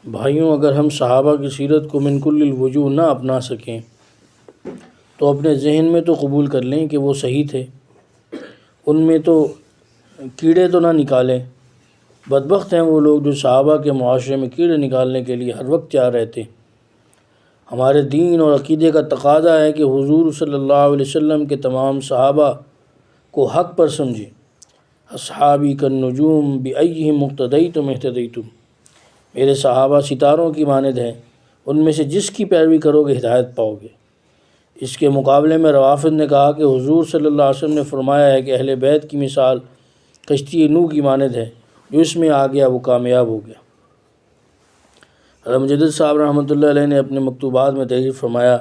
بھائیوں، اگر ہم صحابہ کی سیرت کو من کل الوجوہ نہ اپنا سکیں تو اپنے ذہن میں تو قبول کر لیں کہ وہ صحیح تھے، ان میں تو کیڑے تو نہ نکالیں۔ بدبخت ہیں وہ لوگ جو صحابہ کے معاشرے میں کیڑے نکالنے کے لیے ہر وقت تیار رہتے۔ ہمارے دین اور عقیدے کا تقاضا ہے کہ حضور صلی اللہ علیہ وسلم کے تمام صحابہ کو حق پر سمجھیں۔ اصحابی کالنجوم بأیہم اقتدیتم اہتدیتم، میرے صحابہ ستاروں کی مانند ہیں، ان میں سے جس کی پیروی کرو گے ہدایت پاؤ گے۔ اس کے مقابلے میں روافض نے کہا کہ حضور صلی اللہ علیہ وسلم نے فرمایا ہے کہ اہل بیت کی مثال کشتی نوح کی مانند ہے، جو اس میں آ گیا وہ کامیاب ہو گیا۔ حضرت مجدد صاحب رحمۃ اللہ علیہ نے اپنے مکتوبات میں تحریر فرمایا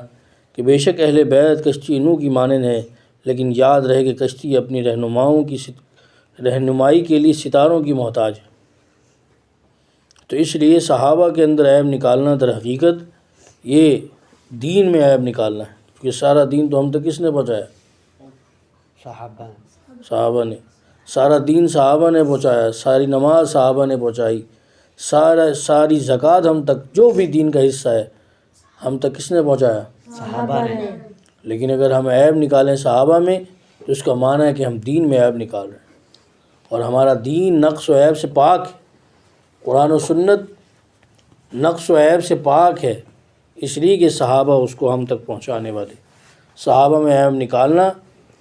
کہ بے شک اہل بیت کشتی نوح کی مانند ہے، لیکن یاد رہے کہ کشتی اپنی رہنمائی کے لیے ستاروں کی محتاج ہے۔ تو اس لیے صحابہ کے اندر عیب نکالنا در حقیقت یہ دین میں عیب نکالنا ہے، کیونکہ سارا دین تو ہم تک کس نے پہنچایا؟ صحابہ نے۔ سارا دین صحابہ نے پہنچایا، ساری نماز صحابہ نے پہنچائی، ساری زکوٰۃ ہم تک، جو بھی دین کا حصہ ہے ہم تک کس نے پہنچایا؟ صحابہ نے۔ لیکن اگر ہم عیب نکالیں صحابہ میں تو اس کا معنی ہے کہ ہم دین میں عیب نکال رہے ہیں، اور ہمارا دین نقص و عیب سے پاک ہے۔ قرآن و سنت نقص و عیب سے پاک ہے، اس لیے کہ صحابہ اس کو ہم تک پہنچانے والے۔ صحابہ میں عیب نکالنا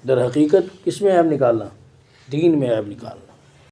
در حقیقت کس میں عیب نکالنا؟ دین میں عیب نکالنا۔